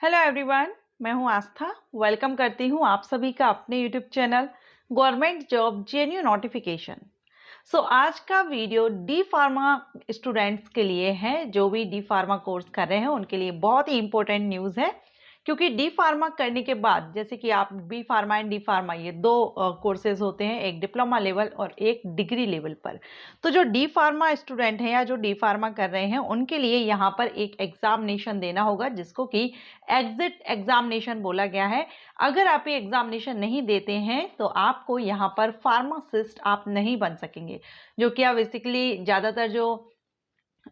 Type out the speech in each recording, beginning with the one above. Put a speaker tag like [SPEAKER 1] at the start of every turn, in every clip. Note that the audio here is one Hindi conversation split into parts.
[SPEAKER 1] हेलो एवरीवन, मैं हूं आस्था। वेलकम करती हूं आप सभी का अपने YouTube channel government job जेन्यू notification. आज का वीडियो डी फार्मा स्टूडेंट्स के लिए है। जो भी डी फार्मा कोर्स कर रहे हैं उनके लिए बहुत ही इंपॉर्टेंट न्यूज़ है, क्योंकि डी फार्मा करने के बाद जैसे कि आप B pharma and D pharma ये दो कोर्सेज होते हैं, एक डिप्लोमा लेवल और एक डिग्री लेवल पर। तो जो डी फार्मा स्टूडेंट हैं या जो डी फार्मा कर रहे हैं उनके लिए यहाँ पर एक एग्जामिनेशन देना होगा, जिसको कि एग्जिट एग्जामिनेशन बोला गया है। अगर आप ये एग्जामिनेशन नहीं देते हैं तो आपको यहाँ पर फार्मासिस्ट आप नहीं बन सकेंगे। जो कि आप बेसिकली ज़्यादातर जो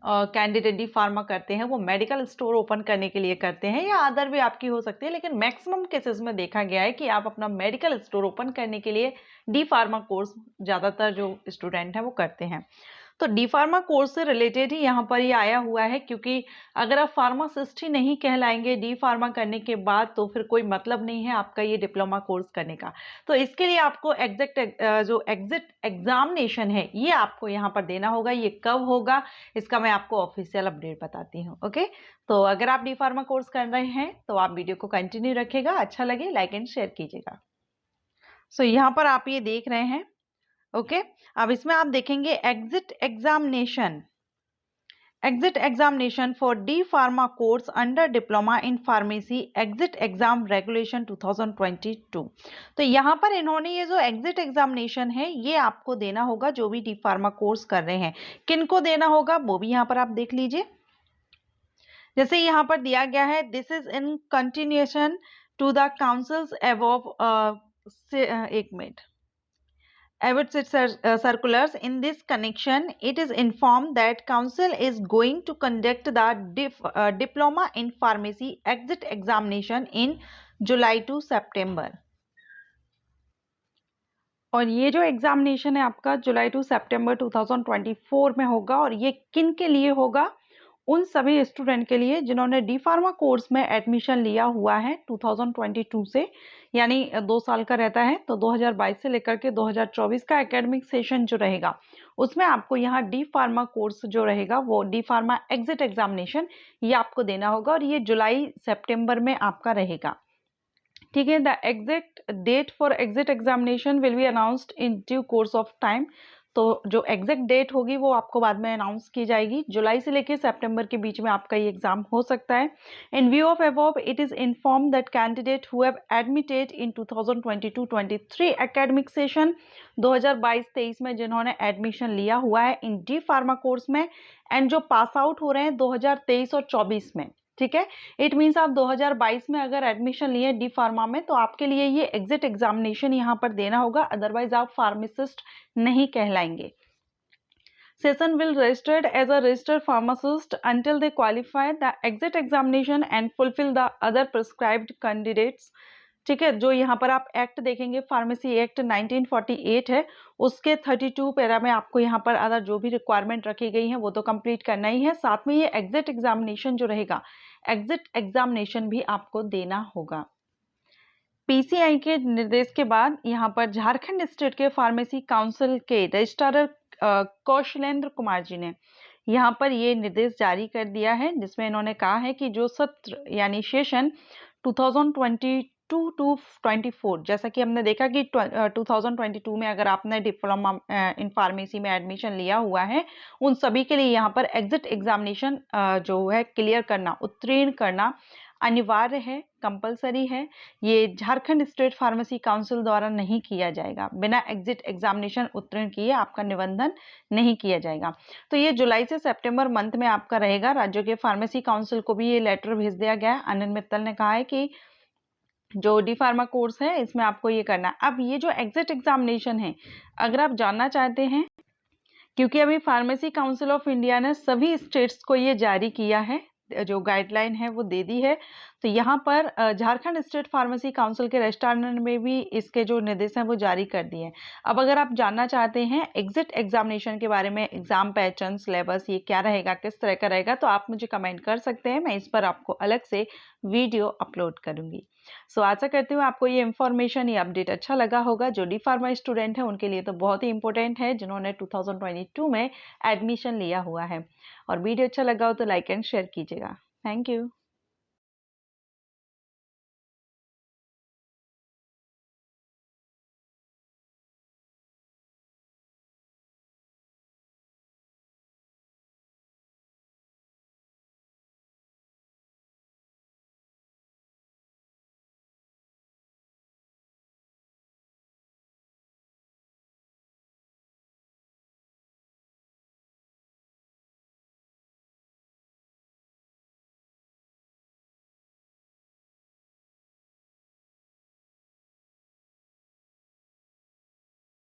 [SPEAKER 1] कैंडिडेट डी फार्मा करते हैं वो मेडिकल स्टोर ओपन करने के लिए करते हैं, या अदर भी आपकी हो सकती है, लेकिन मैक्सिमम केसेस में देखा गया है कि आप अपना मेडिकल स्टोर ओपन करने के लिए डी फार्मा कोर्स ज़्यादातर जो स्टूडेंट हैं वो करते हैं। तो डी फार्मा कोर्स से रिलेटेड ही यहाँ पर ये आया हुआ है, क्योंकि अगर आप फार्मासिस्ट ही नहीं कहलाएंगे डी फार्मा करने के बाद तो फिर कोई मतलब नहीं है आपका ये डिप्लोमा कोर्स करने का। तो इसके लिए आपको जो एग्जिट एग्जामिनेशन है ये आपको यहाँ पर देना होगा। ये कब होगा इसका मैं आपको ऑफिशियल अपडेट बताती हूँ। ओके, तो अगर आप डी फार्मा कोर्स कर रहे हैं तो आप वीडियो को कंटिन्यू रखिएगा, अच्छा लगे लाइक एंड शेयर कीजिएगा। यहाँ पर आप ये देख रहे हैं। ओके, अब इसमें आप देखेंगे exit examination for D pharma course under diploma in pharmacy exit exam regulation 2022। तो यहाँ पर इन्होंने ये जो एग्जिट एग्जामिनेशन है ये आपको देना होगा जो भी डी फार्मा कोर्स कर रहे हैं। किनको देना होगा वो भी यहाँ पर आप देख लीजिए। जैसे यहाँ पर दिया गया है, this is in continuation to the councils above एक minute circulars. In this connection, it is informed that council is going to conduct the diploma in pharmacy exit examination in July to September. और ये जो एग्जामिनेशन है आपका जुलाई टू सितंबर 2024 में होगा। और ये किन के लिए होगा? उन सभी स्टूडेंट के लिए जिन्होंने डी फार्मा कोर्स में एडमिशन लिया हुआ है 2022 से, यानी 2 साल का रहता है। तो 2022 से लेकर के 2024 का एकेडमिक सेशन जो रहेगा उसमें आपको यहाँ डी फार्मा कोर्स जो रहेगा वो डी फार्मा एग्जिट एग्जामिनेशन ये आपको देना होगा, और ये जुलाई सितंबर में आपका रहेगा। ठीक है, the exact date for exit examination will be announced in due course of time. तो जो एग्जैक्ट डेट होगी वो आपको बाद में अनाउंस की जाएगी। जुलाई से लेकर सितंबर के बीच में आपका ये एग्जाम हो सकता है। इन view of above, it is inform that candidate who have admitted in 2022-23 academic session 2022-23 में जिन्होंने एडमिशन लिया हुआ है इन डी फार्मा कोर्स में, एंड जो पास आउट हो रहे हैं 2023 और 24 में। ठीक है, इट मीन्स आप 2022 में अगर एडमिशन लिए डी फार्मा में तो आपके लिए ये एग्जिट एग्जामिनेशन यहाँ पर देना होगा, अदरवाइज आप फार्मासिस्ट नहीं कहलाएंगे। Session will registered as a registered pharmacist until they qualify the exit examination and fulfill the other prescribed candidates. ठीक है, जो यहाँ पर आप एक्ट देखेंगे फार्मेसी एक्ट 1948 है, उसके 32 पैरा में आपको यहाँ पर अदर जो भी रिक्वायरमेंट रखी गई है वो तो कंप्लीट करना ही है। साथ में ये एग्जिट एग्जामिनेशन जो रहेगा, एग्जिट एग्जामिनेशन भी आपको देना होगा। पीसीआई के निर्देश के बाद यहाँ पर झारखंड स्टेट के फार्मेसी काउंसिल के रजिस्ट्रार कौशलेंद्र कुमार जी ने यहाँ पर ये निर्देश जारी कर दिया है, जिसमें इन्होंने कहा है कि जो सत्र यानी सेशन 2022 टू 24, जैसा कि हमने देखा कि 2022 में अगर आपने डिप्लोमा इन फार्मेसी में एडमिशन लिया हुआ है उन सभी के लिए यहाँ पर एग्जिट एग्जामिनेशन जो है क्लियर करना, उत्तीर्ण करना अनिवार्य है, कंपलसरी है। ये झारखंड स्टेट फार्मेसी काउंसिल द्वारा नहीं किया जाएगा। बिना एग्जिट एग्जामिनेशन उत्तीर्ण किए आपका निबंधन नहीं किया जाएगा। तो ये जुलाई से सितंबर मंथ में आपका रहेगा। राज्यों के फार्मेसी काउंसिल को भी ये लेटर भेज दिया गया है। आनंद मित्तल ने कहा है कि जो डी फार्मा कोर्स है इसमें आपको ये करना है। अब ये जो एग्जिट एग्जामिनेशन है, अगर आप जानना चाहते हैं, क्योंकि अभी फार्मेसी काउंसिल ऑफ इंडिया ने सभी स्टेट्स को ये जारी किया है, जो गाइडलाइन है वो दे दी है। तो यहाँ पर झारखंड स्टेट फार्मेसी काउंसिल के रजिस्ट्रार ने भी इसके जो निर्देश हैं वो जारी कर दिए हैं। अब अगर आप जानना चाहते हैं एग्जिट एग्जामिनेशन के बारे में, एग्जाम पैटर्न, सिलेबस ये क्या रहेगा, किस तरह का रहेगा, तो आप मुझे कमेंट कर सकते हैं। मैं इस पर आपको अलग से वीडियो अपलोड करूंगी। आशा करती हूँ आपको ये इन्फॉर्मेशन, ये अपडेट अच्छा लगा होगा। जो डी फार्मा स्टूडेंट है उनके लिए तो बहुत ही इंपॉर्टेंट है, जिन्होंने 2022 में एडमिशन लिया हुआ है। और वीडियो अच्छा लगा हो तो लाइक एंड शेयर कीजिएगा। Thank you.